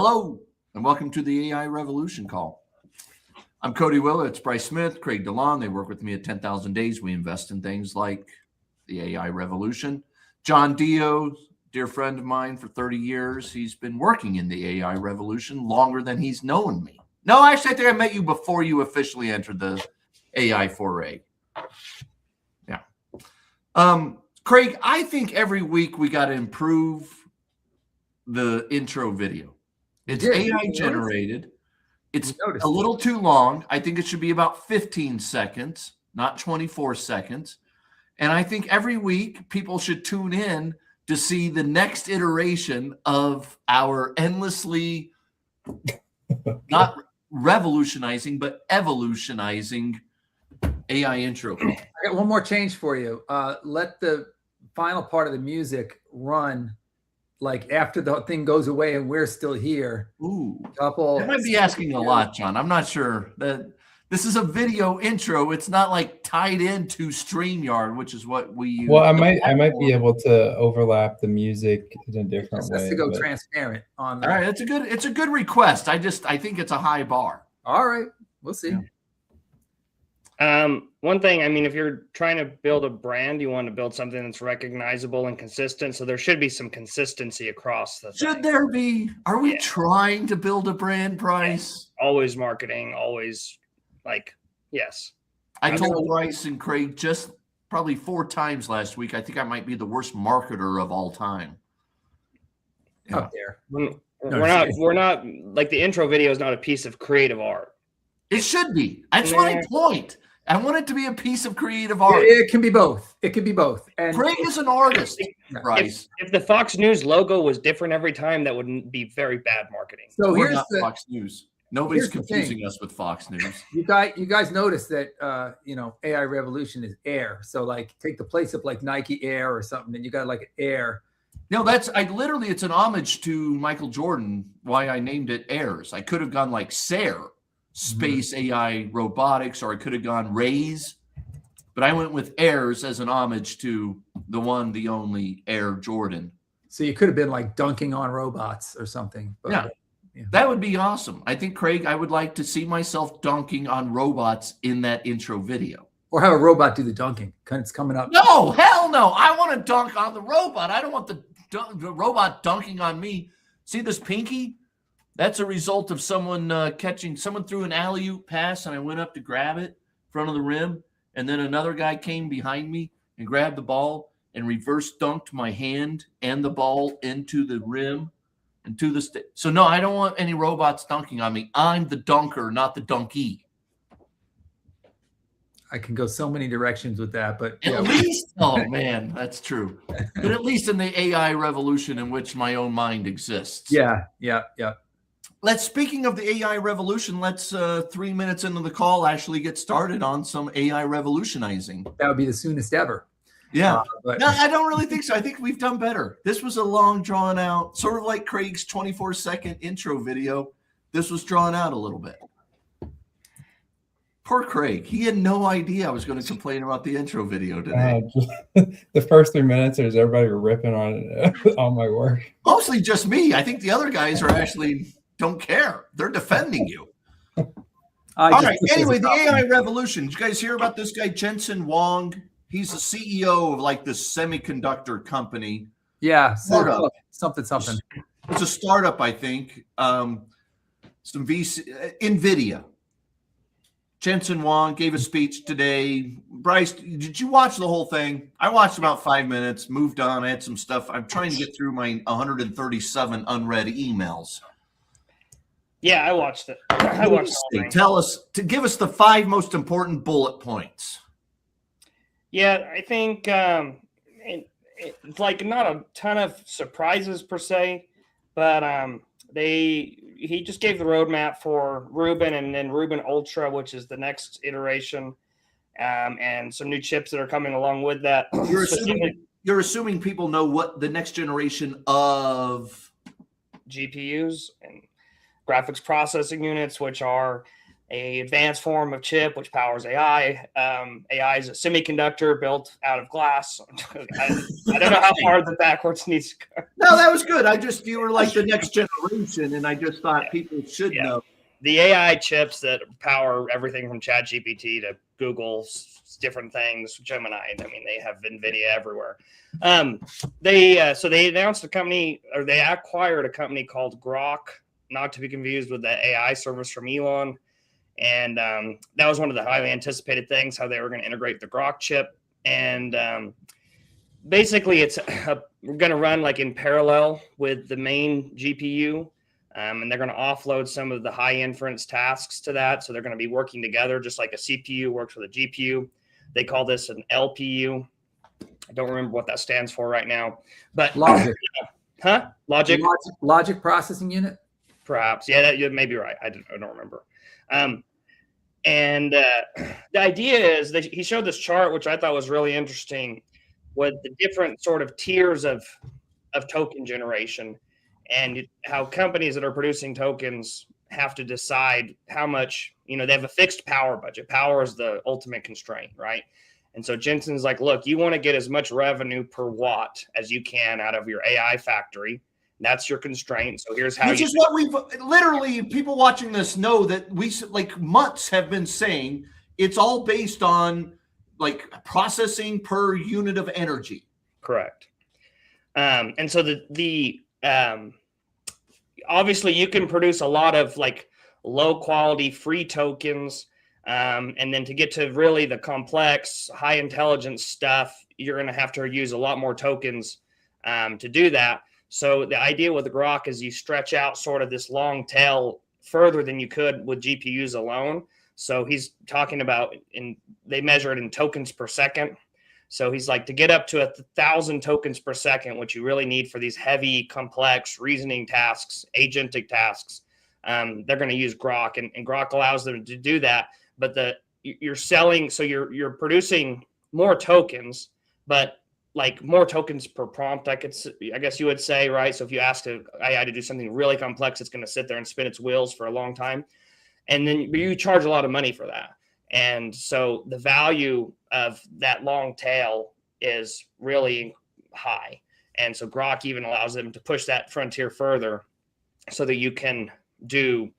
Hello, and welcome to the AI Revolution call. I'm Cody Willard. It's Bryce Smith, Craig Delaune. They work with me at 10,000 Days. We invest in things like the AI Revolution. John Dio, dear friend of mine for 30 years. He's been working in the AI Revolution longer than he's known me. No, actually, I think I met you before you officially entered the AI foray. Yeah. Craig, I think every week we got to improve the intro video. It's AI generated. It's a little too long. I think it should be about 15 seconds, not 24 seconds. And I think every week people should tune in to see the next iteration of our endlessly not revolutionizing, but evolutionizing AI intro. I got one more change for you. Let the final part of the music run like after the thing goes away and we're still here. Ooh, that might be asking a lot, John. I'm not sure that this is a video intro. It's not like tied into StreamYard, which is what we use. Well, I might be able to overlap the music in a different way. Just to go transparent on that. All right, it's a good request. I think it's a high bar. All right, we'll see. Yeah. One thing, I mean, if you're trying to build a brand, you want to build something that's recognizable and consistent. So there should be some consistency across the thing. Should there be? Are we trying to build a brand, Bryce? Always marketing, always yes. I told Bryce and Craig just probably 4 times last week. I think I might be the worst marketer of all time. Yeah. Up there. We're not like the intro video is not a piece of creative art. It should be. That's my point. I want it to be a piece of creative art. It can be both. It can be both. And Craig is an artist, Bryce. If the Fox News logo was different every time, that would be very bad marketing. So we're not Fox News. Nobody's confusing us with Fox News. You guys notice that AI Revolution is Air. So like take the place of like Nike Air or something, and you got like an Air. No, it's an homage to Michael Jordan. Why I named it Airs. I could have gone like SARE. Space AI robotics, or I could have gone Rays, but I went with Airs as an homage to the one, the only Air Jordan. So you could have been like dunking on robots or something. But, yeah, that would be awesome. I think, Craig, I would like to see myself dunking on robots in that intro video. Or have a robot do the dunking. It's coming up. No, hell no. I want to dunk on the robot. I don't want the robot dunking on me. See this pinky? That's a result of someone someone threw an alley-oop pass, and I went up to grab it in front of the rim, and then another guy came behind me and grabbed the ball and reverse dunked my hand and the ball into the rim and to the So no, I don't want any robots dunking on me. I'm the dunker, not the donkey. I can go so many directions with that, but at least, oh man, that's true. But at least in the AI revolution in which my own mind exists. Yeah. Speaking of the AI revolution, let's 3 minutes into the call actually get started on some AI revolutionizing. That would be the soonest ever. Yeah. No, I don't really think so. I think we've done better. This was a long drawn out, sort of like Craig's 24-second intro video. This was drawn out a little bit. Poor Craig. He had no idea I was going to complain about the intro video today. The first 3 minutes, there's everybody ripping on it, on my work. Mostly just me. I think the other guys are actually don't care. They're defending you. All right. Anyway, the AI revolution. Did you guys hear about this guy, Jensen Huang? He's the CEO of like this semiconductor company. Yeah. Something. It's a startup, I think. Some VC, Nvidia. Jensen Huang gave a speech today. Bryce, did you watch the whole thing? I watched about 5 minutes, moved on. I had some stuff. I'm trying to get through my 137 unread emails. Yeah, I watched it. I watched it. Give us the 5 most important bullet points. Yeah, I think it's like not a ton of surprises per se, but he just gave the roadmap for Rubin and then Rubin Ultra, which is the next iteration, and some new chips that are coming along with that. You're assuming people know what the next generation of GPUs and graphics processing units, which are advanced form of chip which powers AI. AI is a semiconductor built out of glass. I don't know how far the backwards needs to go. No, that was good. You were like the next generation, and I just thought people should know. The AI chips that power everything from ChatGPT to Google's different things, Gemini. I mean, they have NVIDIA everywhere. They announced a company, or they acquired a company called Grok, not to be confused with the AI service from Elon. And that was one of the highly anticipated things, how they were going to integrate the Grok chip. And basically, it's going to run like in parallel with the main GPU. And they're going to offload some of the high inference tasks to that. So they're going to be working together, just like a CPU works with a GPU. They call this an LPU. I don't remember what that stands for right now. But Logic. Logic processing unit? Perhaps. Yeah, you may be right. I don't remember. The idea is that he showed this chart, which I thought was really interesting, with the different sort of tiers of token generation, and how companies that are producing tokens have to decide how much, they have a fixed power budget. Power is the ultimate constraint, right? And so Jensen's like, look, you want to get as much revenue per watt as you can out of your AI factory. That's your constraint. So here's how. Which is what we've literally, people watching this know that we like months have been saying it's all based on like processing per unit of energy. Correct. And so obviously you can produce a lot of like low quality free tokens. And then to get to really the complex, high intelligence stuff, you're going to have to use a lot more tokens to do that. So the idea with the Grok is you stretch out sort of this long tail further than you could with GPUs alone. So he's talking about, they measure it in tokens per second. So he's like, to get up to 1,000 tokens per second, which you really need for these heavy, complex reasoning tasks, agentic tasks, they're going to use Grok, and Grok allows them to do that. But you're selling, so you're producing more tokens, but like more tokens per prompt, I guess you would say, right? So if you ask AI to do something really complex, it's going to sit there and spin its wheels for a long time. And then you charge a lot of money for that. And so the value of that long tail is really high. And so Grok even allows them to push that frontier further so that you can do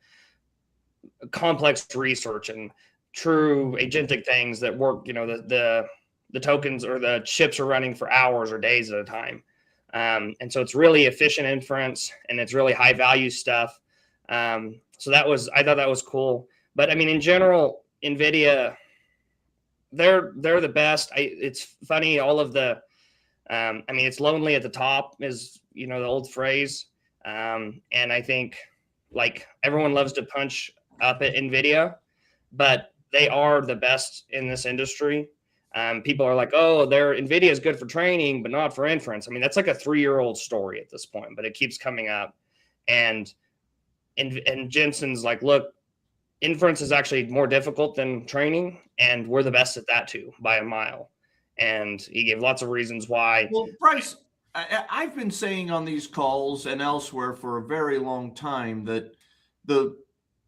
complex research and true agentic things that work, the tokens or the chips are running for hours or days at a time. And so it's really efficient inference, and it's really high value stuff. So I thought that was cool. But I mean, in general, NVIDIA, they're the best. It's funny, all of the, it's lonely at the top is, the old phrase. And I think like everyone loves to punch up at NVIDIA, but they are the best in this industry. People are like, oh, NVIDIA is good for training, but not for inference. I mean, that's like a 3-year-old story at this point, but it keeps coming up. And Jensen's like, look, inference is actually more difficult than training, and we're the best at that too, by a mile. And he gave lots of reasons why. Well, Bryce, I've been saying on these calls and elsewhere for a very long time that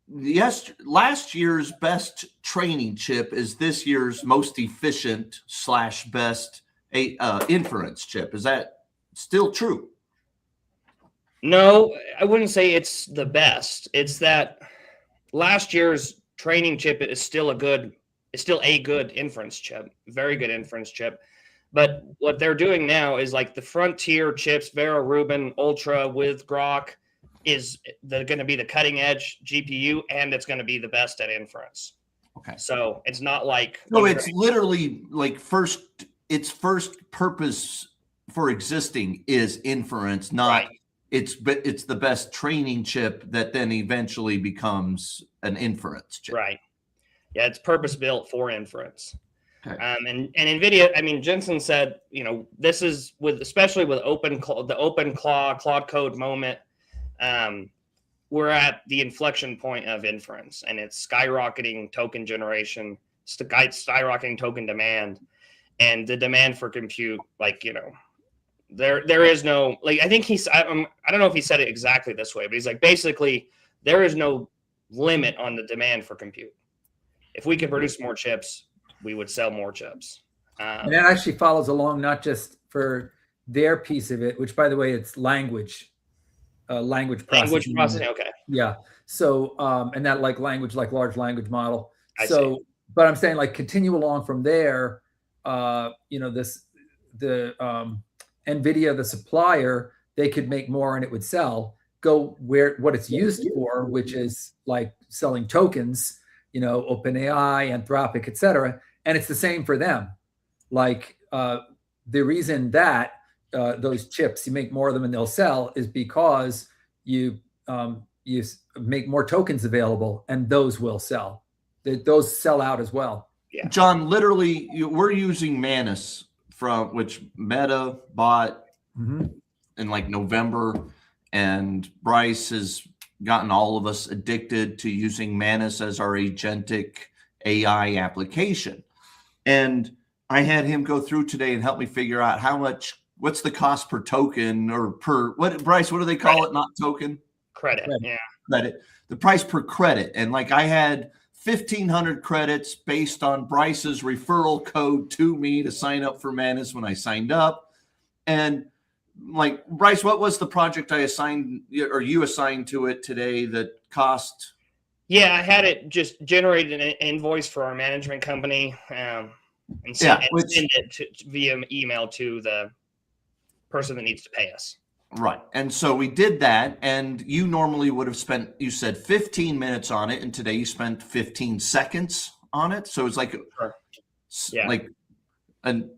last year's best training chip is this year's most efficient / best inference chip. Is that still true? No, I wouldn't say it's the best. It's that last year's training chip is still a good inference chip, very good inference chip. But what they're doing now is like the frontier chips, Vera Rubin Ultra with Grok, is going to be the cutting edge GPU, and it's going to be the best at inference. Okay. So it's not like. No, it's literally like its first purpose for existing is inference, not right. It's the best training chip that then eventually becomes an inference chip. Right. Yeah, it's purpose built for inference. Okay. And NVIDIA, Jensen said, this is especially with the open Claude Code moment. We're at the inflection point of inference, and it's skyrocketing token generation, skyrocketing token demand, and the demand for compute. There is no, I think I don't know if he said it exactly this way, but he's like, basically there is no limit on the demand for compute. If we could produce more chips, we would sell more chips. And that actually follows along not just for their piece of it, which, by the way, it's language processing. Okay. Yeah. So, and that like language, like large language model. I So, see. but I'm saying like continue along from there. The NVIDIA, the supplier, they could make more and it would sell. Go where what it's used for, which is like selling tokens, OpenAI, Anthropic, et cetera. And it's the same for them. Like the reason that those chips, you make more of them and they'll sell is because you make more tokens available and those will sell. Those sell out as well. Yeah. John, literally, we're using Manus from which Meta bought in like November, and Bryce has gotten all of us addicted to using Manus as our agentic AI application. And I had him go through today and help me figure out what's the cost per token or Bryce, what do they call it? Not token? Credit. Yeah. Credit. The price per credit. And like I had 1,500 credits based on Bryce's referral code to me to sign up for Manus when I signed up. And like, Bryce, what was the project I assigned or you assigned to it today that cost? Yeah, I had it just generate an invoice for our management company and send it via email to the person that needs to pay us. Right. And so we did that, and you normally would have spent, you said 15 minutes on it, and today you spent 15 seconds on it. So it's like, like an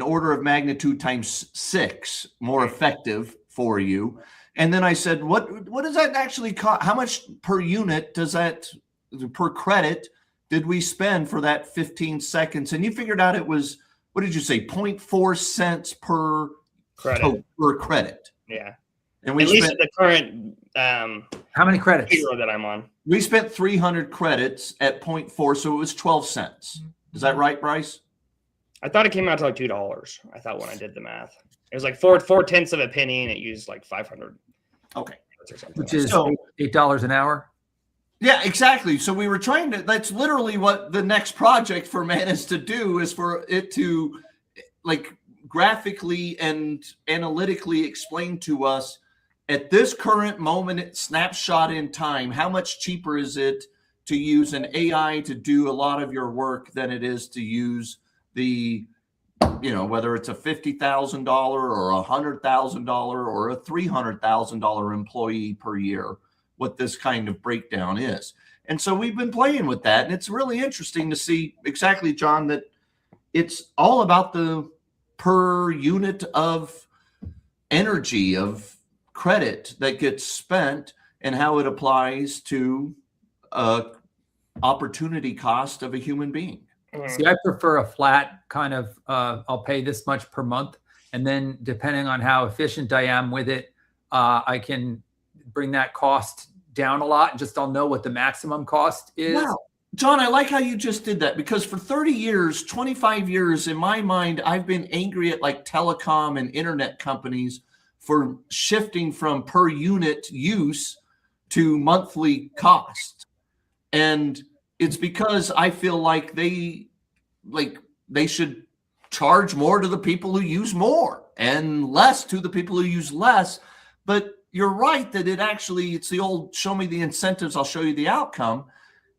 order of magnitude times 6 more effective for you. And then I said, what does that actually cost? How much per unit per credit did we spend for that 15 seconds? And you figured out it was, what did you say? 0.4 cents per credit. Yeah. And we at least at the current how many credits that I'm on. We spent 300 credits at 0.4, so it was 12 cents. Is that right, Bryce? I thought it came out to like $2. I thought when I did the math, it was like 4/10 of a penny, and it used like 500. Okay, which is $8 an hour. Yeah, exactly. So we were trying to. That's literally what the next project for Manus to do is for it to, like, graphically and analytically explain to us at this current moment, snapshot in time, how much cheaper is it to use an AI to do a lot of your work than it is to use the, whether it's a $50,000 or a $100,000 or a $300,000 employee per year, what this kind of breakdown is. And so we've been playing with that. And it's really interesting to see exactly, John, that it's all about the per unit of energy, of credit that gets spent and how it applies to opportunity cost of a human being. See, I prefer a flat kind of, I'll pay this much per month. And then depending on how efficient I am with it, I can bring that cost down a lot. And just I'll know what the maximum cost is. Wow. John, I like how you just did that, because for 30 years, 25 years, in my mind, I've been angry at like telecom and internet companies for shifting from per unit use to monthly cost. And it's because I feel like they should charge more to the people who use more and less to the people who use less. But you're right that it's the old show me the incentives, I'll show you the outcome.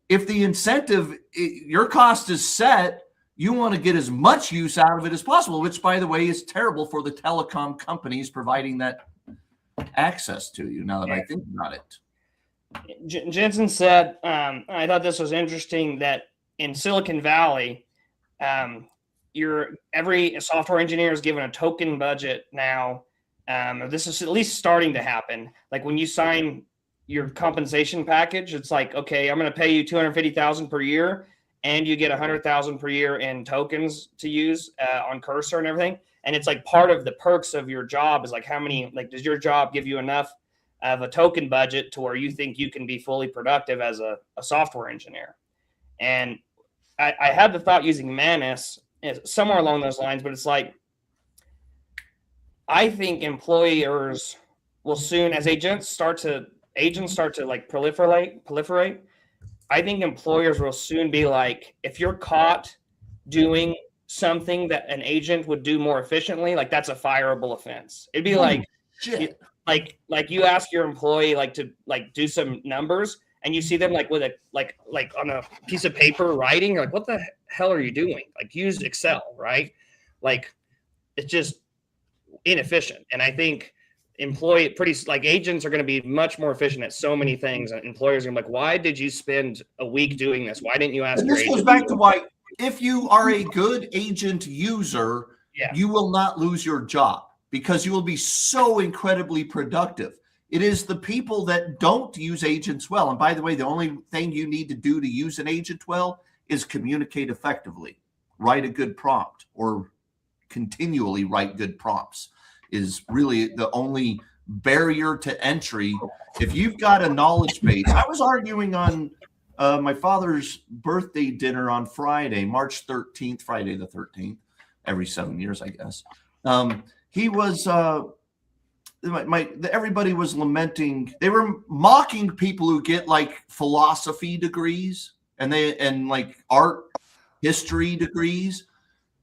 If the incentive, your cost is set, you want to get as much use out of it as possible, which, by the way, is terrible for the telecom companies providing that access to you, now that I think about it. Jensen said, I thought this was interesting, that in Silicon Valley, every software engineer is given a token budget now. This is at least starting to happen. Like when you sign your compensation package, it's like, okay, I'm going to pay you $250,000 per year, and you get $100,000 per year in tokens to use on Cursor and everything. And it's like part of the perks of your job is like does your job give you enough of a token budget to where you think you can be fully productive as a software engineer? And I had the thought using Manus somewhere along those lines, but it's like, I think employers will soon, as agents start to agents start to like proliferate, I think employers will soon be like, if you're caught doing something that an agent would do more efficiently, like that's a fireable offense. It'd be like, Shit. like you ask your employee like to like do some numbers, and you see them like with a like on a piece of paper writing, you're like, what the hell are you doing? Like use Excel, right? Like it's just inefficient. And I think agents are going to be much more efficient at so many things, and employers are going to be like, why did you spend a week doing this? Why didn't you ask And your this agent? goes back to why, if you are a good agent user, you will not lose your job because you will be so incredibly productive. It is the people that don't use agents well. And by the way, the only thing you need to do to use an agent well is communicate effectively, write a good prompt, or continually write good prompts is really the only barrier to entry. If you've got a knowledge base, I was arguing on my father's birthday dinner on Friday, March 13th, Friday the 13th, every 7 years, I guess. He was, everybody was lamenting. They were mocking people who get like philosophy degrees and like art history degrees,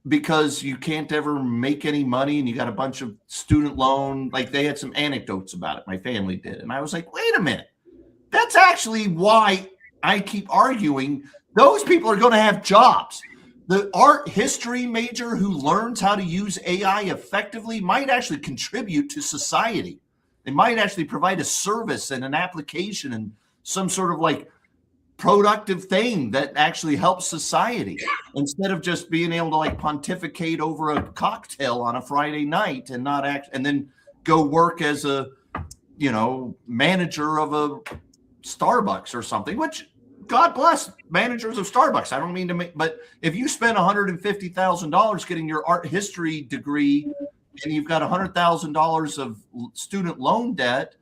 because you can't ever make any money and you got a bunch of student loan. Like they had some anecdotes about it. My family did. And I was like, wait a minute. That's actually why I keep arguing. Those people are going to have jobs. The art history major who learns how to use AI effectively might actually contribute to society. They might actually provide a service and an application and some sort of like productive thing that actually helps society, instead of just being able to like pontificate over a cocktail on a Friday night and not act, and then go work as a, you know, manager of a Starbucks or something, which God bless managers of Starbucks. I don't mean to make, but if you spend $150,000 getting your art history degree and you've got $100,000 of student loan debt,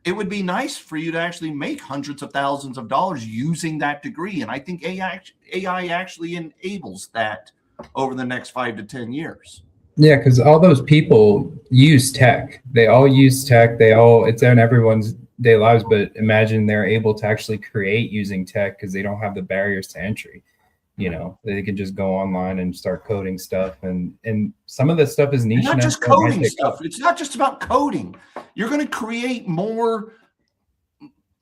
it would be nice for you to actually make hundreds of thousands of dollars using that degree. And I think AI actually enables that over the next 5 to 10 years. Yeah, because all those people use tech. They all use tech. It's in everyone's daily lives. But imagine they're able to actually create using tech because they don't have the barriers to entry. You know, they can just go online and start coding stuff. And some of this stuff is niche. Not just coding stuff. It's not just about coding. You're going to create more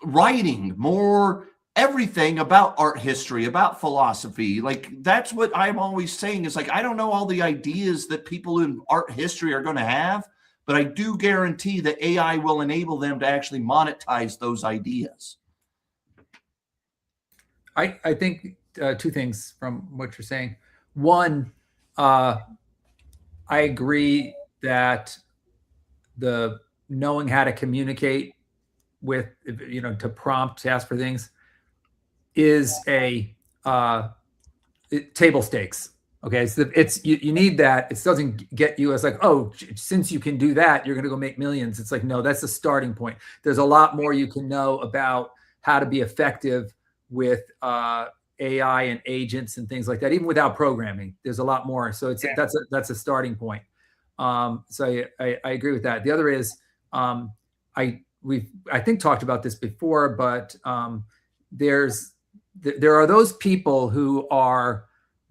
writing, more everything about art history, about philosophy. Like that's what I'm always saying is like, I don't know all the ideas that people in art history are going to have, but I do guarantee that AI will enable them to actually monetize those ideas. I think two things from what you're saying. One, I agree that the knowing how to communicate with, you know, to prompt, to ask for things is a table stakes. Okay. So it's, you need that. It doesn't get you as like, oh, since you can do that, you're going to go make millions. It's like, no, that's the starting point. There's a lot more you can know about how to be effective with AI and agents and things like that, even without programming. There's a lot more. So it's that's a starting point. So I agree with that. The other is we've I think talked about this before, but there are those people who are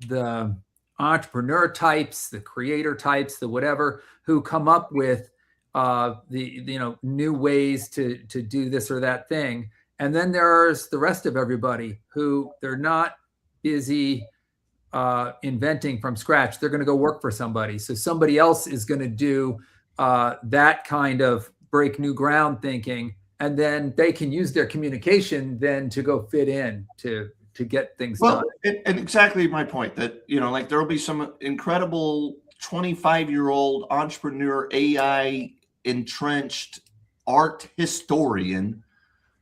the entrepreneur types, the creator types, the whatever, who come up with the new ways to do this or that thing. And then there's the rest of everybody who they're not busy inventing from scratch. They're going to go work for somebody. So somebody else is going to do that kind of break new ground thinking, and then they can use their communication then to go fit in to get things done. And exactly my point that, you know, like there will be some incredible 25-year-old entrepreneur AI entrenched art historian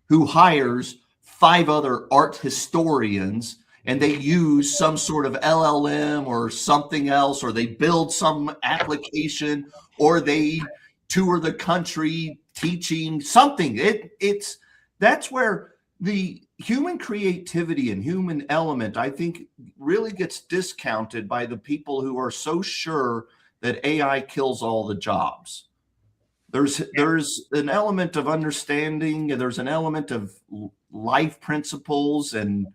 who hires 5 other art historians, and they use some sort of LLM or something else, or they build some application, or they tour the country teaching something. That's where the human creativity and human element, I think, really gets discounted by the people who are so sure that AI kills all the jobs. There's an element of understanding, and there's an element of life principles and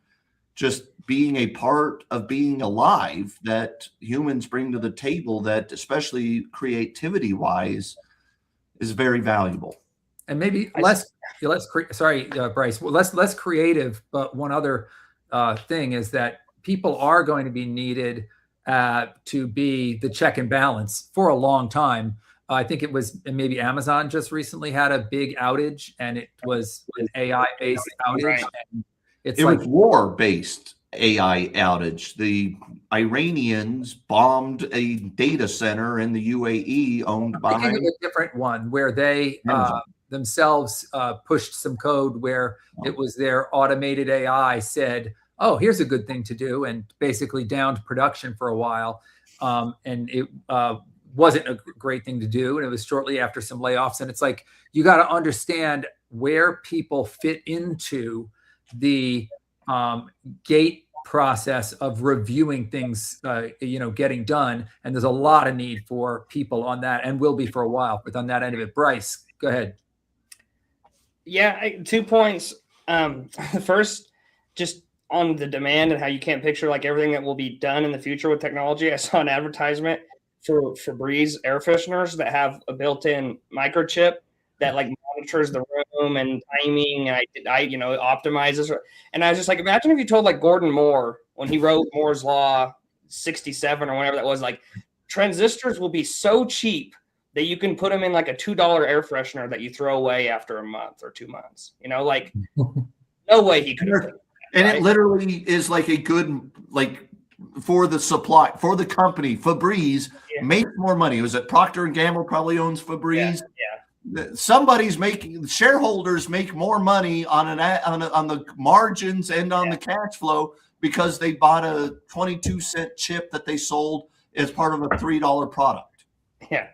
just being a part of being alive that humans bring to the table that, especially creativity wise, is very valuable. And maybe less Bryce, well, less creative. But one other thing is that people are going to be needed to be the check and balance for a long time. I think it was maybe Amazon just recently had a big outage, and it was an AI-based outage. Right. And it was war-based AI outage. The Iranians bombed a data center in the UAE owned by a different one where they themselves pushed some code where it was their automated AI said, "Oh, here's a good thing to do," and basically downed production for a while. And it wasn't a great thing to do. And it was shortly after some layoffs. And it's like, you got to understand where people fit into the gate process of reviewing things, getting done. And there's a lot of need for people on that, and will be for a while, but on that end of it. Bryce, go ahead. Yeah, 2 points. First, just on the demand and how you can't picture like everything that will be done in the future with technology. I saw an advertisement for Febreze air fresheners that have a built-in microchip that like monitors the room and timing, and I optimizes. And I was just like, imagine if you told like Gordon Moore when he wrote Moore's Law 67 or whatever that was, like transistors will be so cheap that you can put them in like a $2 air freshener that you throw away after a month or 2 months. Like no way he could have done that. And right? It literally is like a good, like for the supply, for the company, Febreze makes more money. Was it Procter & Gamble probably owns Febreze? Yeah. Somebody's making, shareholders make more money on the margins and on the cash flow because they bought a 22-cent chip that they sold as part of a $3 product. Yeah.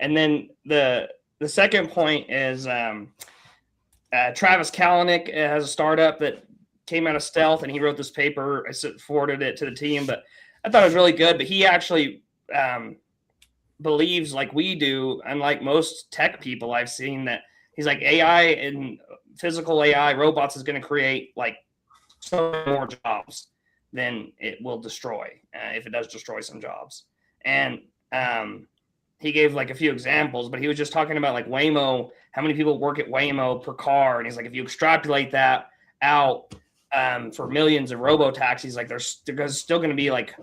And then the second point is Travis Kalanick has a startup that came out of stealth, and he wrote this paper. I forwarded it to the team, but I thought it was really good. But he actually believes, like we do, unlike most tech people I've seen, that he's like AI and physical AI robots is going to create like so many more jobs than it will destroy if it does destroy some jobs. And he gave like a few examples, but he was just talking about like Waymo, how many people work at Waymo per car. And he's like, if you extrapolate that out for millions of robo-taxis, like there's still going to be like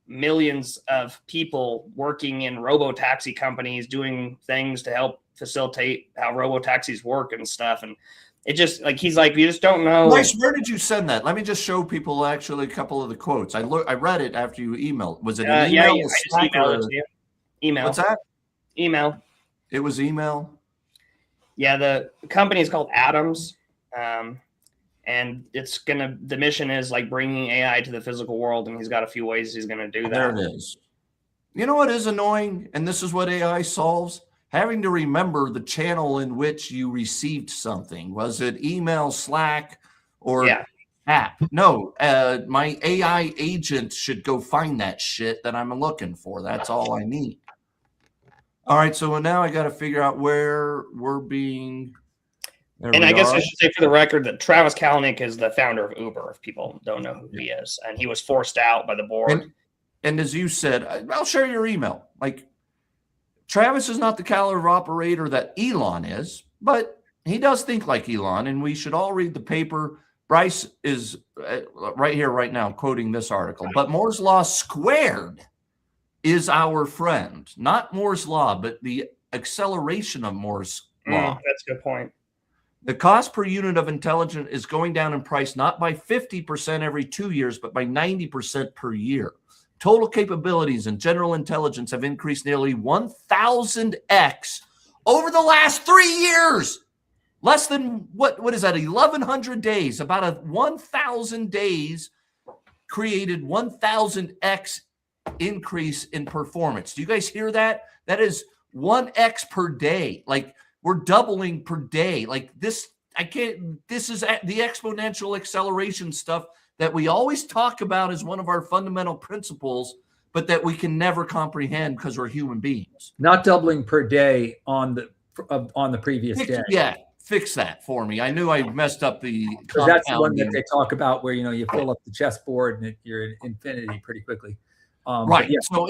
millions of people working in robo-taxi companies doing things to help facilitate how robo-taxis work and stuff. And it just like, he's like, you just don't know. Bryce, where did you send that? Let me just show people actually a couple of the quotes. I read it after you emailed. Was it an email? Yeah, I just emailed it to you. Email. What's that? Email. It was email? Yeah, the company is called Atoms. And the mission is like bringing AI to the physical world. And he's got a few ways he's going to do that. There it is. You know what is annoying? And this is what AI solves. Having to remember the channel in which you received something. Was it email, Slack, or app? No, my AI agent should go find that shit that I'm looking for. That's all I need. All right, so now I got to figure out where we're being. And I guess I should say for the record that Travis Kalanick is the founder of Uber, if people don't know who he is. And he was forced out by the board. And as you said, I'll share your email. Like, Travis is not the caliber operator that Elon is, but he does think like Elon, and we should all read the paper. Bryce is right here, right now, quoting this article. But Moore's Law squared is our friend. Not Moore's Law, but the acceleration of Moore's Law. That's a good point. The cost per unit of intelligence is going down in price not by 50% every 2 years, but by 90% per year. Total capabilities and general intelligence have increased nearly 1,000x over the last 3 years. Less than, what is that, 1,100 days, about 1,000 days created 1,000x increase in performance. Do you guys hear that? That is 1x per day. Like, we're doubling per day. Like this, this is the exponential acceleration stuff that we always talk about as one of our fundamental principles, but that we can never comprehend because we're human beings. Not doubling per day on on the previous day. Yeah, fix that for me. I knew I messed up the Because that's the one that compounding. they talk about where, you fill up the chessboard and you're in infinity pretty quickly. Right. Yeah, so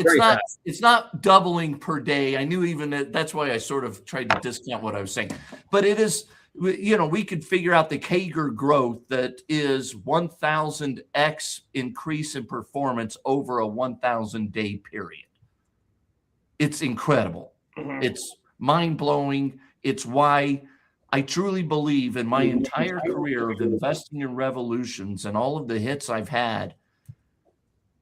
it's not doubling per day. I knew even that's why I sort of tried to discount what I was saying. But it is, we could figure out the CAGR growth that is 1,000x increase in performance over a 1,000-day period. It's incredible. Mhm. It's mind-blowing. It's why I truly believe in my entire career of investing in revolutions and all of the hits I've had,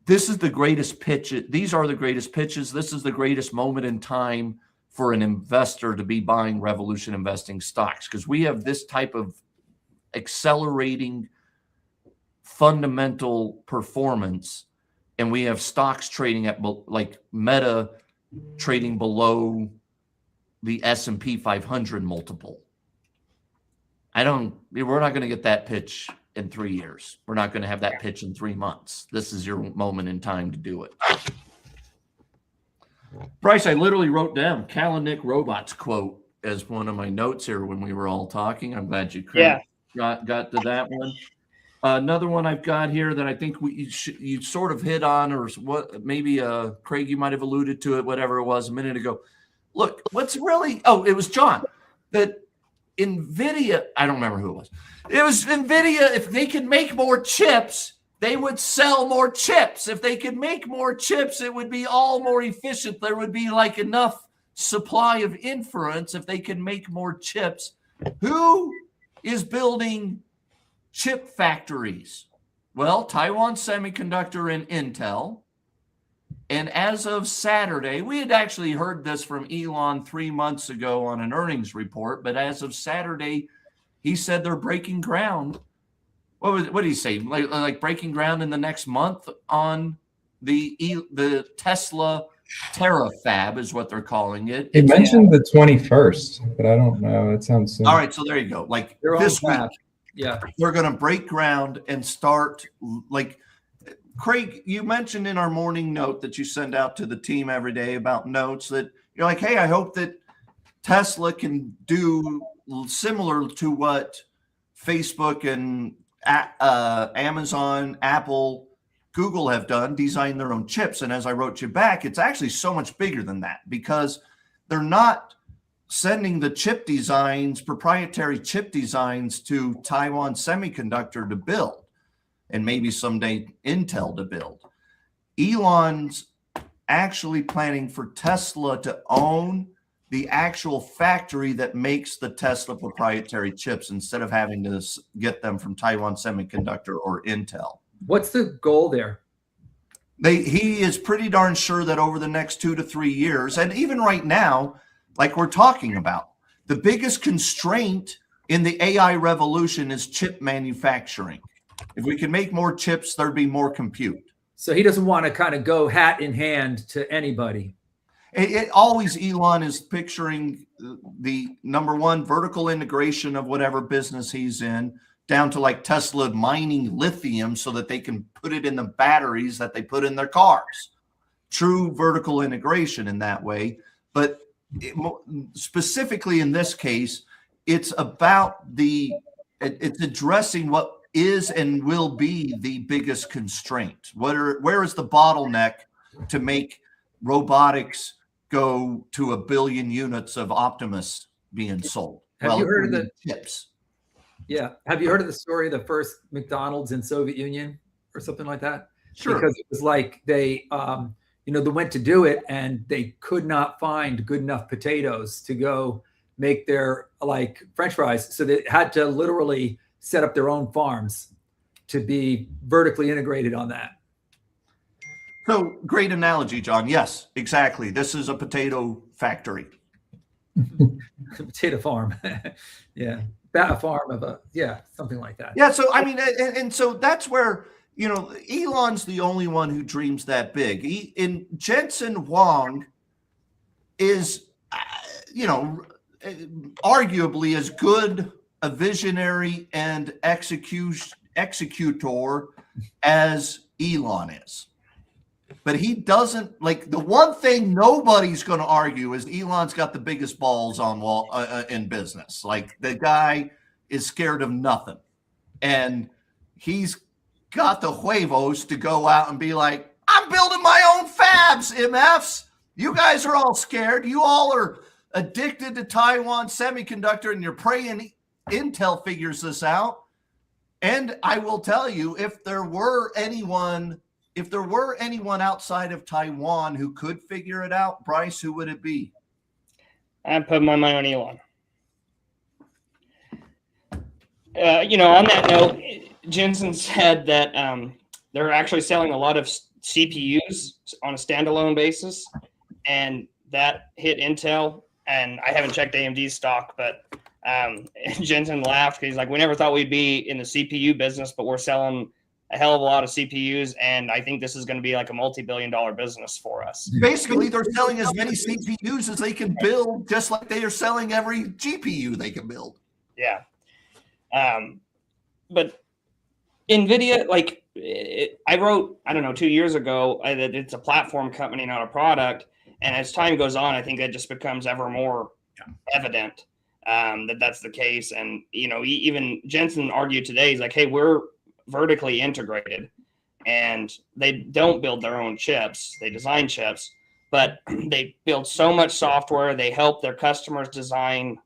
this is the greatest pitch. These are the greatest pitches. This is the greatest moment in time for an investor to be buying revolution investing stocks, because we have this type of accelerating fundamental performance, and we have stocks trading at like Meta trading below the S&P 500 multiple. We're not going to get that pitch in 3 years. We're not going to have that pitch in 3 months. This is your moment in time to do it. Bryce, I literally wrote down Kalanick Robots quote as one of my notes here when we were all talking. I'm glad you got to that one. Another one I've got here that I think you sort of hit on, or what, maybe Craig, you might have alluded to it, whatever it was a minute ago. Look, what's really, it was John, that NVIDIA, I don't remember who it was. It was NVIDIA, if they could make more chips, they would sell more chips. If they could make more chips, it would be all more efficient. There would be like enough supply of inference if they could make more chips. Who is building chip factories? Well, Taiwan Semiconductor and Intel. And as of Saturday, we had actually heard this from Elon 3 months ago on an earnings report, but as of Saturday, he said they're breaking ground. What did he say? Like breaking ground in the next month on the Tesla Terafab is what they're calling it. He mentioned the 21st, but I don't know. It sounds soon. All right, so there you go. Like this week, they're going to break ground and start. Like Craig, you mentioned in our morning note that you send out to the team every day about notes that you're like, hey, I hope that Tesla can do similar to what Facebook and Amazon, Apple, Google have done, design their own chips. And as I wrote you back, it's actually so much bigger than that, because they're not sending the chip designs, proprietary chip designs, to Taiwan Semiconductor to build, and maybe someday Intel to build. Elon's actually planning for Tesla to own the actual factory that makes the Tesla proprietary chips, instead of having to get them from Taiwan Semiconductor or Intel. What's the goal there? He is pretty darn sure that over the next 2 to 3 years, and even right now, like we're talking about, the biggest constraint in the AI revolution is chip manufacturing. If we can make more chips, there'd be more compute. So he doesn't want to kind of go hat in hand to anybody. Elon is picturing the number one, vertical integration of whatever business he's in, down to like Tesla mining lithium so that they can put it in the batteries that they put in their cars. True vertical integration in that way. But specifically in this case, it's about it's addressing what is and will be the biggest constraint. Where is the bottleneck to make robotics go to 1 billion units of Optimus being sold? Have you heard of the chips? Yeah. Have you heard of the story of the first McDonald's in Soviet Union or something like that? Sure. Because it was like they, they went to do it and they could not find good enough potatoes to go make their like French fries. So they had to literally set up their own farms to be vertically integrated on that. So great analogy, John. Yes, exactly. This is a potato factory. Potato farm. Yeah. A farm of something like that. Yeah. So, I mean, and so that's where, Elon's the only one who dreams that big. Jensen Huang is, arguably as good a visionary and executor as Elon is. but he doesn't like the one thing nobody's going to argue is Elon's got the biggest balls on wall in business. Like the guy is scared of nothing, and he's got the huevos to go out and be like, I'm building my own fabs, MFs. You guys are all scared. You all are addicted to Taiwan Semiconductor, and you're praying Intel figures this out. And I will tell you, if there were anyone outside of Taiwan who could figure it out, Bryce, who would it be? I'd put my money on Elon. On that note, Jensen said that they're actually selling a lot of CPUs on a standalone basis, and that hit Intel. And I haven't checked AMD's stock, but Jensen laughed because he's like, we never thought we'd be in the CPU business, but we're selling a hell of a lot of CPUs, and I think this is going to be like a multi-billion-dollar business for us. Basically, they're selling as many CPUs as they can build, just like they are selling every GPU they can build. Yeah. But NVIDIA, I wrote, 2 years ago that it's a platform company, not a product. And as time goes on, I think it just becomes ever more evident that that's the case. And, even Jensen argued today, he's like, hey, we're vertically integrated, and they don't build their own chips. They design chips, but they build so much software. They help their customers design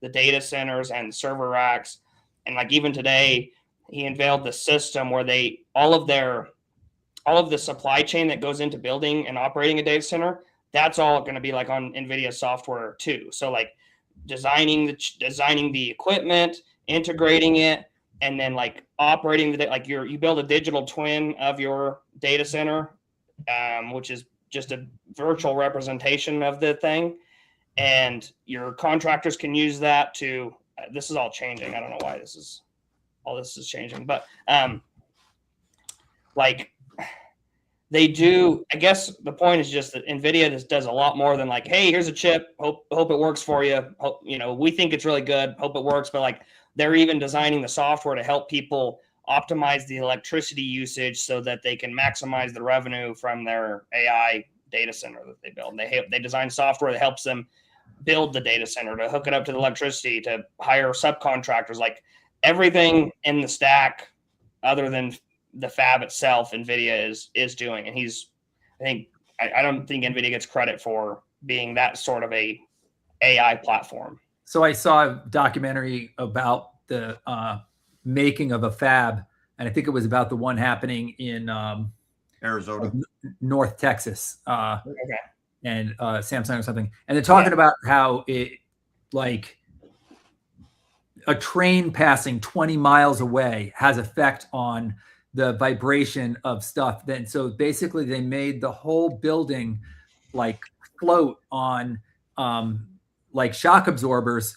the data centers and server racks. And even today, he unveiled the system where all of the supply chain that goes into building and operating a data center, that's all going to be on NVIDIA software too. So designing the equipment, integrating it, and then operating you build a digital twin of your data center, which is just a virtual representation of the thing. And your contractors can use that to, this is all changing. I don't know why all this is changing, but they do, I guess the point is just that NVIDIA just does a lot more than hey, here's a chip, hope it works for you. Hope, we think it's really good, hope it works, but they're even designing the software to help people optimize the electricity usage so that they can maximize the revenue from their AI data center that they build. They design software that helps them build the data center, to hook it up to the electricity, to hire subcontractors, everything in the stack other than the fab itself, NVIDIA is doing. And I don't think NVIDIA gets credit for being that sort of a AI platform. So I saw a documentary about the making of a fab, and I think it was about the one happening in Arizona, North Texas, Okay. and Samsung or something. And they're talking about how it, a train passing 20 miles away has effect on the vibration of stuff. Then, so basically they made the whole building float on shock absorbers,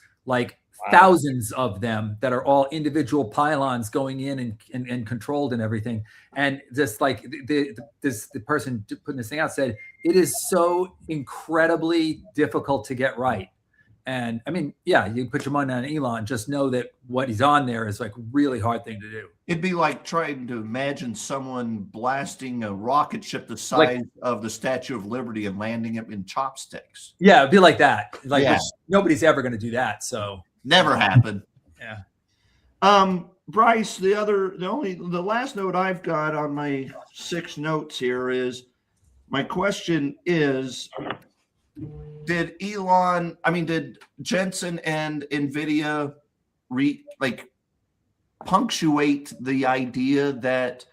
thousands of them that are all individual pylons going in and controlled and everything. And just the person putting this thing out said, it is so incredibly difficult to get right. And you put your money on Elon, just know that what he's on there is really hard thing to do. It'd be like trying to imagine someone blasting a rocket ship the size of the Statue of Liberty and landing it in chopsticks. Yeah, it'd be like that. Nobody's ever going to do that. So never happened. Yeah. Bryce, the last note I've got on my 6 notes here is, my question is, did Jensen and NVIDIA punctuate the idea that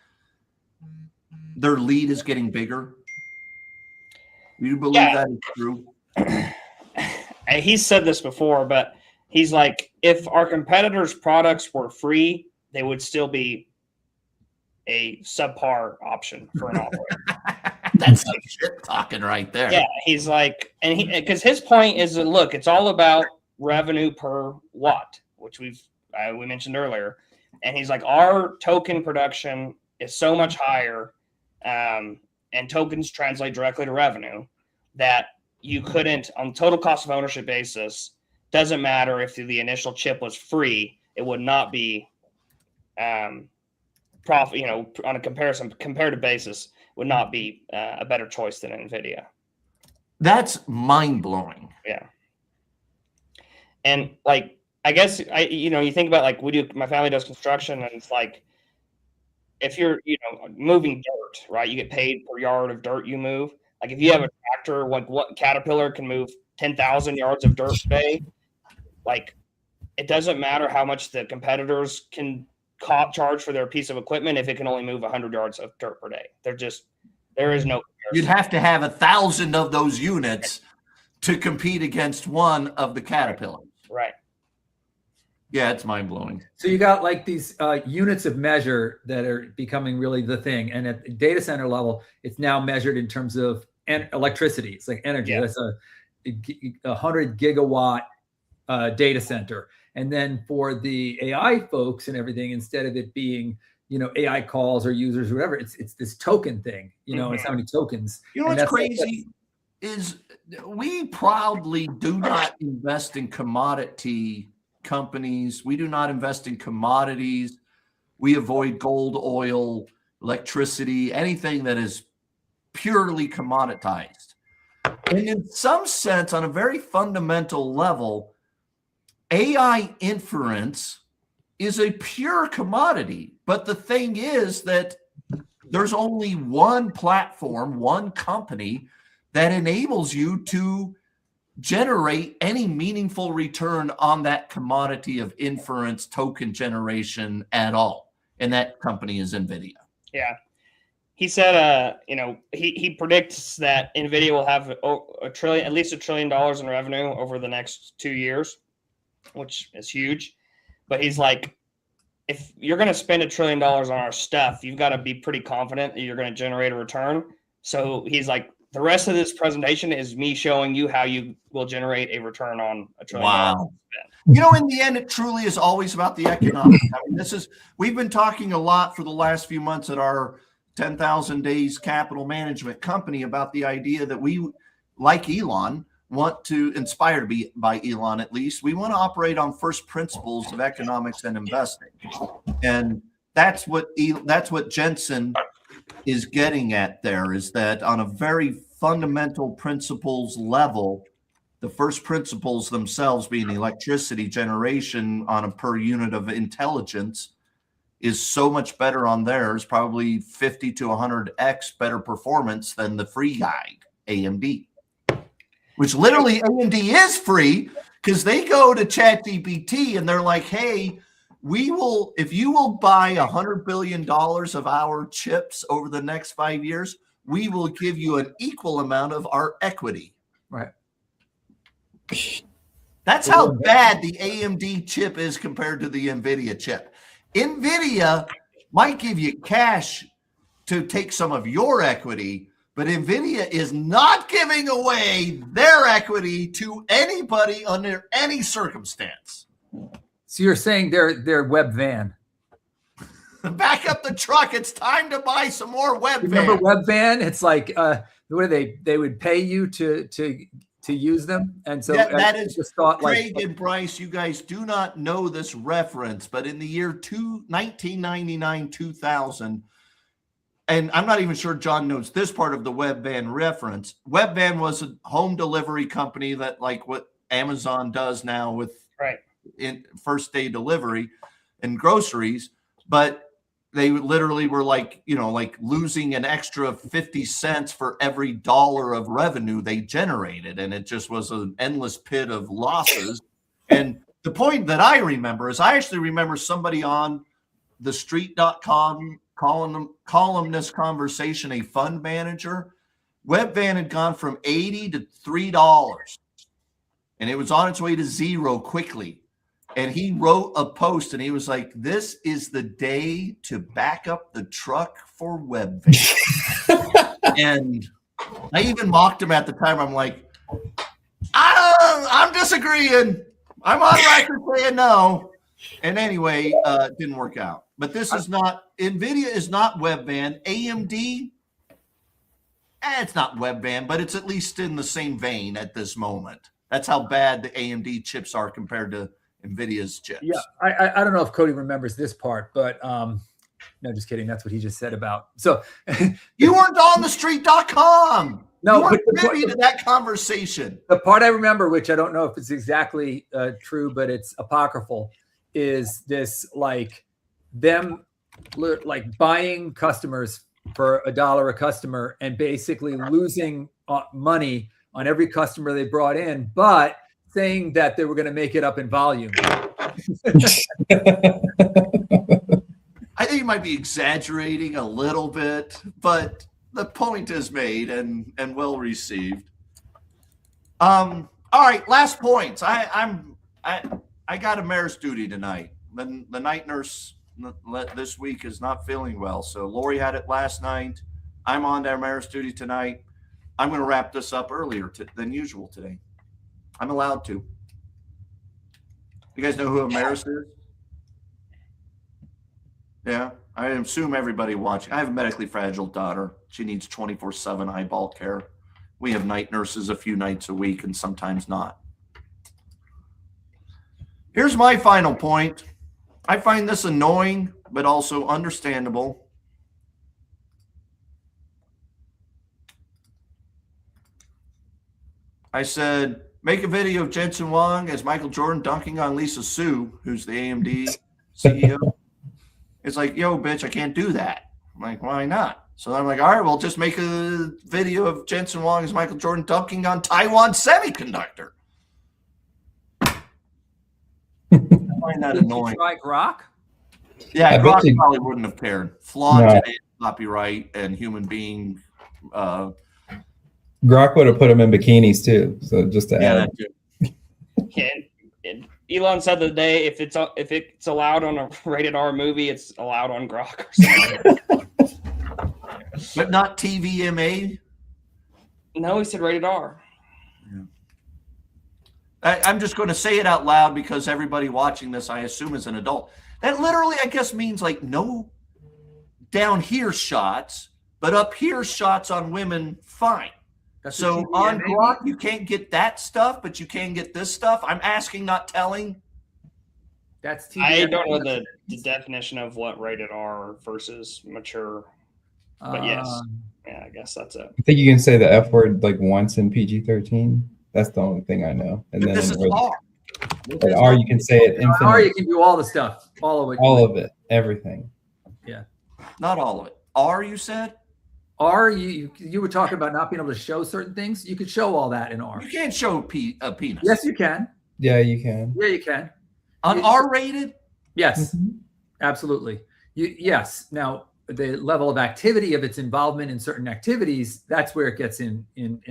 their lead is getting bigger? Do you believe that is true? He's said this before, but he's like, if our competitors' products were free, they would still be a subpar option for an operator. That's some shit talking right there. Yeah, he's like, and because his point is that, look, it's all about revenue per watt, which we mentioned earlier. And he's like, our token production is so much higher, and tokens translate directly to revenue, that you couldn't, on total cost of ownership basis, doesn't matter if the initial chip was free, it would not be profit, on a comparative basis, would not be a better choice than Nvidia. That's mind-blowing. Yeah. And like, I guess you think about like my family does construction, and it's like, if you're, moving dirt, right, you get paid per yard of dirt you move. Like if you have a tractor, what Caterpillar can move 10,000 yards of dirt per day, like it doesn't matter how much the competitors can charge for their piece of equipment if it can only move 100 yards of dirt per day. There is no comparison. You'd have to have 1,000 of those units to compete against one of the Caterpillars. Right. Yeah, it's mind-blowing. So you got like these units of measure that are becoming really the thing. And at the data center level, it's now measured in terms of electricity. It's like energy. Yeah. That's a 100 gigawatt data center. And then for the AI folks and everything, instead of it being, AI calls or users or whatever, it's this token thing, it's how many tokens. What's crazy is we proudly do not invest in commodity companies. We do not invest in commodities. We avoid gold, oil, electricity, anything that is purely commoditized. And in some sense, on a very fundamental level, AI inference is a pure commodity. But the thing is that there's only one platform, one company that enables you to generate any meaningful return on that commodity of inference token generation at all. And that company is Nvidia. Yeah. He said, he predicts that Nvidia will have at least $1 trillion in revenue over the next 2 years, which is huge. But he's like, if you're going to spend $1 trillion on our stuff, you've got to be pretty confident that you're going to generate a return. So he's like, the rest of this presentation is me showing you how you will generate a return on $1 trillion. Wow. In the end, it truly is always about the economics. I mean, we've been talking a lot for the last few months at our 10,000 Days Capital Management Company about the idea that we, like Elon, want to, inspired by Elon at least, we want to operate on first principles of economics and investing. And that's what Jensen is getting at there, is that on a very fundamental principles level, the first principles themselves being electricity generation on a per unit of intelligence is so much better on theirs, probably 50 to 100x better performance than the free guy, AMD, which literally AMD is free because they go to ChatGPT and they're like, hey, if you will buy $100 billion of our chips over the next 5 years, we will give you an equal amount of our equity. Right. That's how bad the AMD chip is compared to the Nvidia chip. Nvidia might give you cash to take some of your equity, but Nvidia is not giving away their equity to anybody under any circumstance. So you're saying they're web van. Back up the truck. It's time to buy some more web van. Remember web van? It's like what are they? They would pay you to use them, and so that is just thought Craig and Bryce. You guys do not know this reference, but in the year 1999, 2000, and I'm not even sure John knows this part of the web van reference. Web van was a home delivery company that, like what Amazon does now with in first day delivery and groceries, but they literally were like losing an extra 50 cents for every dollar of revenue they generated. And it just was an endless pit of losses. And the point that I remember is I actually remember somebody on thestreet.com columnist conversation, a fund manager. Webvan had gone from $80 to $3 and it was on its way to zero quickly. And he wrote a post and he was like, this is the day to back up the truck for Webvan. And I even mocked him at the time. I'm like, I'm disagreeing. I'm on record saying no. And anyway, it didn't work out. But this is not, NVIDIA is not Webvan. AMD, it's not Webvan, but it's at least in the same vein at this moment. That's how bad the AMD chips are compared to NVIDIA's chips. Yeah, I don't know if Cody remembers this part, but No, just kidding. That's what he just said about. So You weren't on thestreet.com. No, you weren't but privy to that conversation. the part I remember, which I don't know if it's exactly true, but it's apocryphal, is this like them like buying customers for $1 a customer and basically losing money on every customer they brought in, but saying that they were going to make it up in volume. I think you might be exaggerating a little bit, but the point is made and well received. All right, last points. I got a mayor's duty tonight. The night nurse this week is not feeling well, so Lori had it last night. I'm on their mayor's duty tonight. I'm going to wrap this up earlier than usual today. I'm allowed to. You guys know who a mayor's is? Yeah, I assume everybody watching. I have a medically fragile daughter. She needs 24/7 eyeball care. We have night nurses a few nights a week and sometimes not. Here's my final point. I find this annoying, but also understandable. I said, make a video of Jensen Huang as Michael Jordan dunking on Lisa Su, who's the AMD CEO. It's like, yo, bitch, I can't do that. I'm like, why not? So I'm like, all right, well, just make a video of Jensen Huang as Michael Jordan dunking on Taiwan Semiconductor. I find that annoying. Try Grok? Yeah, I bet Grok you- probably wouldn't have cared. Flawed No. today, copyright and human being. Grok would have put him in bikinis too. So just to Yeah, add. that too. And Elon said the day if it's allowed on a rated R movie, it's allowed on Grok. Or something. But not TVMA. No, he said rated R. I'm just going to say it out loud because everybody watching this, I assume, is an adult. That literally, I guess, means like no down here shots, but up here shots on women, fine. That's So what on TVMA Grok, you can't get that stuff, but you can get this stuff. I'm asking, not telling. That's TVMA. I don't know the definition of what rated R versus mature. But yes. Yeah, I guess that's it. I think you can say the F word like once in PG-13. That's the only thing I know. And But then this is R. with R, you can say it Or infinite. you can do all the stuff, all of it. All of it, everything. Not all of it. R, you said? R, you were talking about not being able to show certain things. You could show all that in R. You can't show a penis. Yes, you can. Yeah, you can. Yeah, you can. On R-rated? Yes, Mhm. absolutely. Yes. Now, the level of activity of its involvement in certain activities, that's where it gets in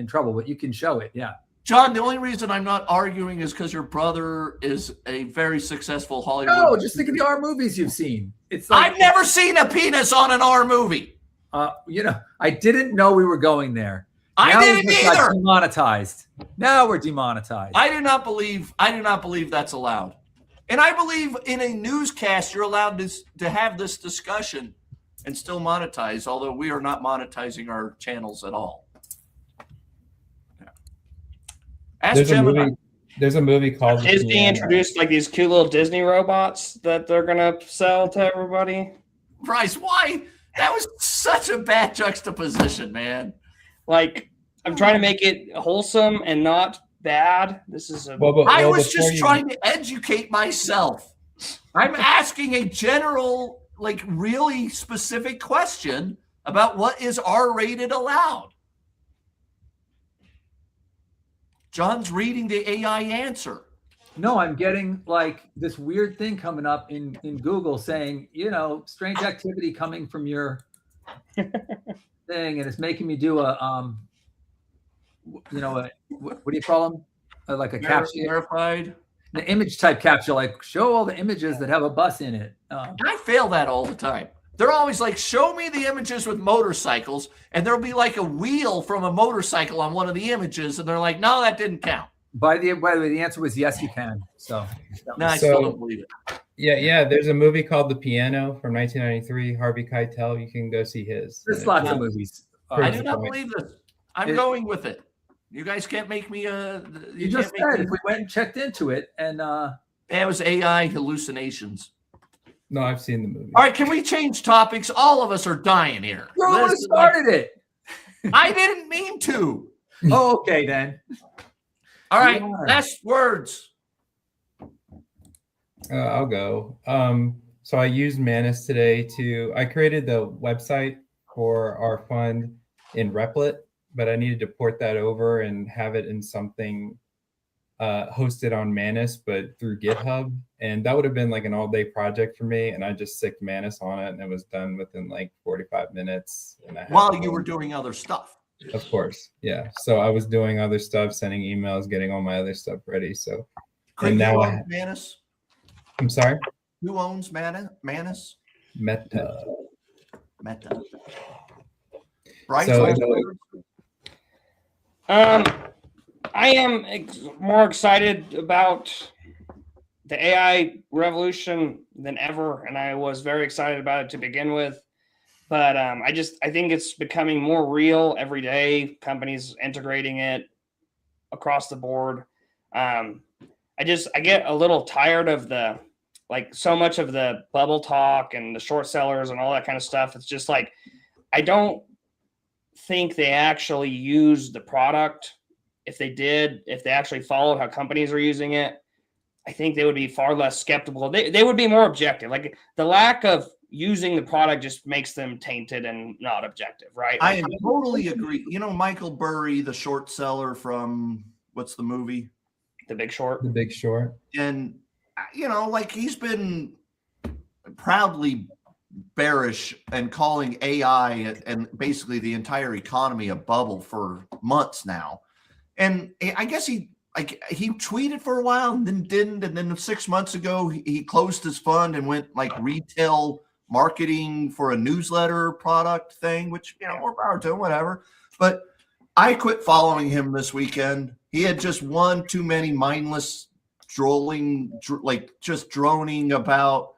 trouble. But you can show it. Yeah. John, the only reason I'm not arguing is because your brother is a very successful Hollywood. No, just think of the R movies you've seen. It's like, I've never seen a penis on an R movie. I didn't know we were going there. I Now didn't we just got either. Demonetized. Now we're demonetized. I do not believe that's allowed. And I believe in a newscast, you're allowed to have this discussion and still monetize, although we are not monetizing our channels at all. Yeah. Ask Gemini. There's a movie called Disney Piano. introduced like these cute little Disney robots that they're gonna sell to everybody. Bryce, why? That was such a bad juxtaposition, man. Like I'm trying to make it wholesome and not bad. This is a I was before just trying to educate myself. I'm asking a general, like really specific question about what is R-rated allowed. John's reading the AI answer. No, I'm getting like this weird thing coming up in Google saying, strange activity coming from your thing, and it's making me do a what do you call them? Like a capture, Verified. the image type capture, like show all the images that have a bus in it. I fail that all the time. They're always like, show me the images with motorcycles, and there'll be like a wheel from a motorcycle on one of the images, and they're like, no, that didn't count. By the way, the answer was yes, you can. So No, I So- still don't believe it. Yeah. There's a movie called The Piano from 1993. Harvey Keitel. You can go see his. there's lots of movies. I Pretty do not point. believe this. I'm It- going with it. You guys can't make me You just said if we went and checked into it, and It was AI hallucinations. No, I've seen the movie. All right, can we change topics? All of us are dying here. You're the one who started it. I didn't mean to. Oh, okay, then. All right, Yeah. last words. I'll go. So I used Manus today I created the website for our fund in Replit, but I needed to port that over and have it in something hosted on Manus, but through GitHub. And that would have been like an all-day project for me. And I just sicked Manus on it, and it was done within like 45 minutes. And While you were doing other stuff. Of course, yeah. So I was doing other stuff, sending emails, getting all my other stuff ready. So, Craig, and now who owns Manus? I'm sorry? Who owns Manus? Meta. Bryce, So- last words? I am more excited about the AI revolution than ever, and I was very excited about it to begin with. But I think it's becoming more real every day. Companies integrating it across the board. I get a little tired of so much of the bubble talk and the short sellers and all that kind of stuff. It's just like, I don't think they actually use the product. If they actually followed how companies are using it, I think they would be far less skeptical. They would be more objective. Like, the lack of using the product just makes them tainted and not objective, right? I totally agree. You know, Michael Burry, the short seller from what's the movie? The Big Short. The Big Short. And, you know, like, he's been proudly bearish and calling AI and basically the entire economy a bubble for months now. And I guess he tweeted for a while and then didn't. And then 6 months ago, he closed his fund and went like retail marketing for a newsletter product thing, which, you know, more power to him, whatever. But I quit following him this weekend. He had just one too many mindless droning about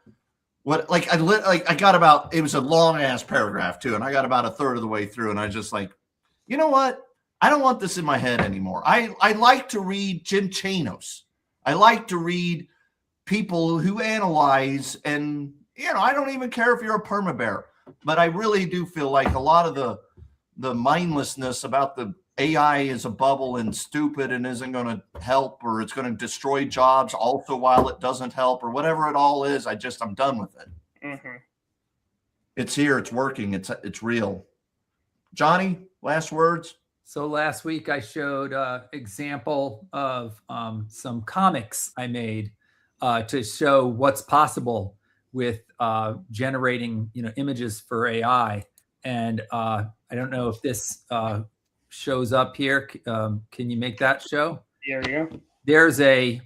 what, like, I got about, it was a long ass paragraph too. And I got about a third of the way through, and I just like, you know what? I don't want this in my head anymore. I like to read Jim Chanos. I like to read people who analyze, and, you know, I don't even care if you're a perma bear, but I really do feel like a lot of the mindlessness about the AI is a bubble and stupid and isn't going to help, or it's going to destroy jobs also while it doesn't help, or whatever it all is. I'm done with it. Mm-hmm. It's here. It's working. It's real. Johnny, last words. So last week I showed example of some comics I made to show what's possible with generating, you know, images for AI. And I don't know if this shows up here. Can you make that show? There you go. There's a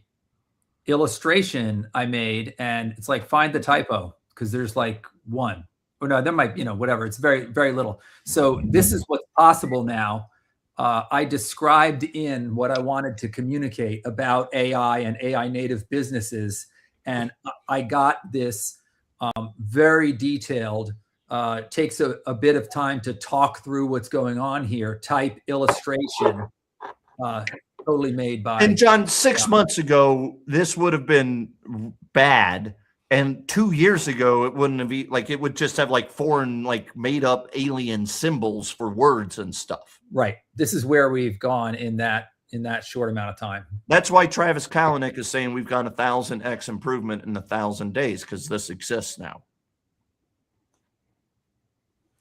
illustration I made, and it's like, find the typo, because there's like one. Or no, there might, you know, whatever. It's very, very little. So this is what's possible now. I described in what I wanted to communicate about AI and AI native businesses. And I got this very detailed, takes a bit of time to talk through what's going on here, type illustration, totally made by. And John, 6 months ago, this would have been bad. And 2 years ago, it wouldn't have been like, it would just have like foreign, like made up alien symbols for words and stuff. Right. This is where we've gone in that short amount of time. That's why Travis Kalanick is saying we've got 1,000x improvement in 1,000 days, because this exists now.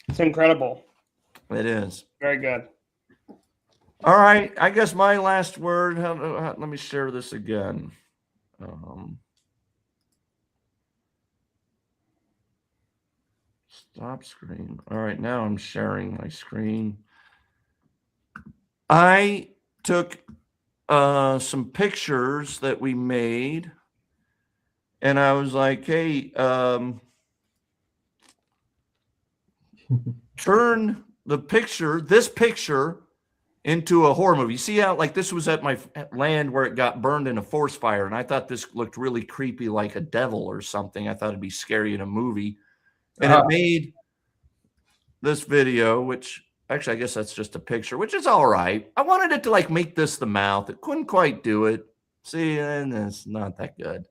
It's incredible. It is. Very good. All right. I guess my last word, let me share this again. Stop screen. All right, now I'm sharing my screen. I took some pictures that we made, and I was like, hey, turn this picture into a horror movie. You see how, like, this was at my land where it got burned in a forest fire, and I thought this looked really creepy, like a devil or something. I thought it'd be scary in a movie. And it made this video, which actually, I guess that's just a picture, which is all right. I wanted it to like make this the mouth. It couldn't quite do it. See, and it's not that good.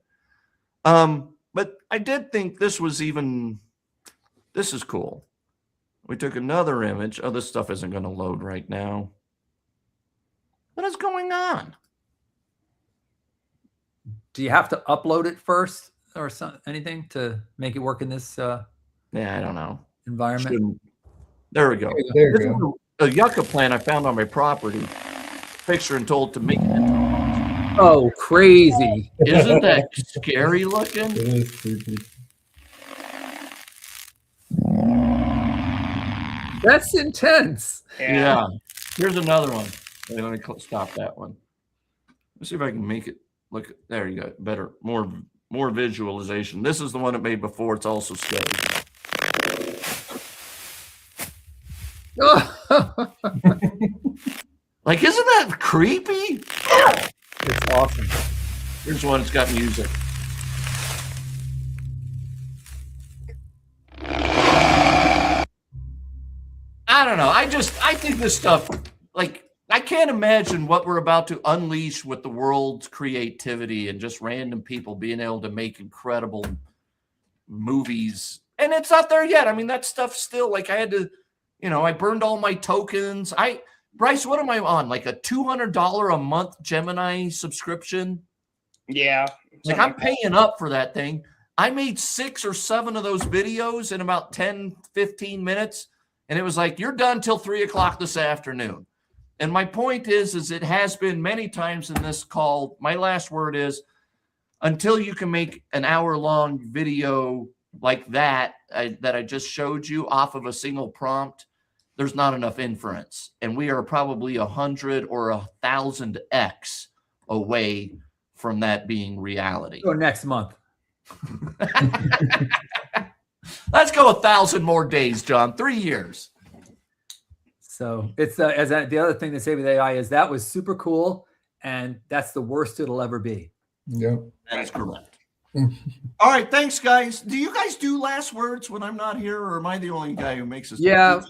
But But I did think this is cool. We took another image. Oh, this stuff isn't going to load right now. What is going on? Do you have to upload it first or anything to make it work in this Yeah, I don't know. environment? There we go. There This you go. is a yucca plant I found on my property. Picture and told to make it. Oh, crazy. Isn't that scary looking? It is creepy. That's intense. Yeah. Here's another one. Wait, let me stop that one. Let's see if I can make it look. There you go. Better, more visualization. This is the one it made before. It's also scary. Like, isn't that creepy? It's awesome. Here's one. It's got music. I don't know. I think this stuff, like, I can't imagine what we're about to unleash with the world's creativity and just random people being able to make incredible movies. And it's not there yet. I mean, that stuff still, like, I had to, I burned all my tokens. Bryce, what am I on? Like a $200 a month Gemini subscription? Yeah. Like, I'm paying up for that thing. I made 6 or 7 of those videos in about 10, 15 minutes. And it was like, you're done till 3 o'clock this afternoon. And my point is it has been many times in this call. My last word is, until you can make an hour-long video like that I just showed you off of a single prompt, there's not enough inference. And we are probably 100 or 1,000x away from that being reality. Or next month. Let's go 1,000 more days, John. 3 years. So it's the other thing they say with AI is that was super cool, and that's the worst it'll ever be. Yep. That is correct. All right, thanks, guys. Do you guys do last words when I'm not here, or am I the only guy who makes this? Yeah.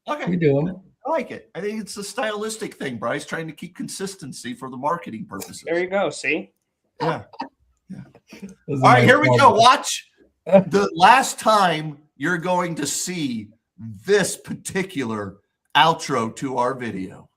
Okay, We do them. I like it. I think it's a stylistic thing, Bryce, trying to keep consistency for the marketing purposes. There you go. See? Yeah. All right, here we go. Watch the last time you're going to see this particular outro to our video.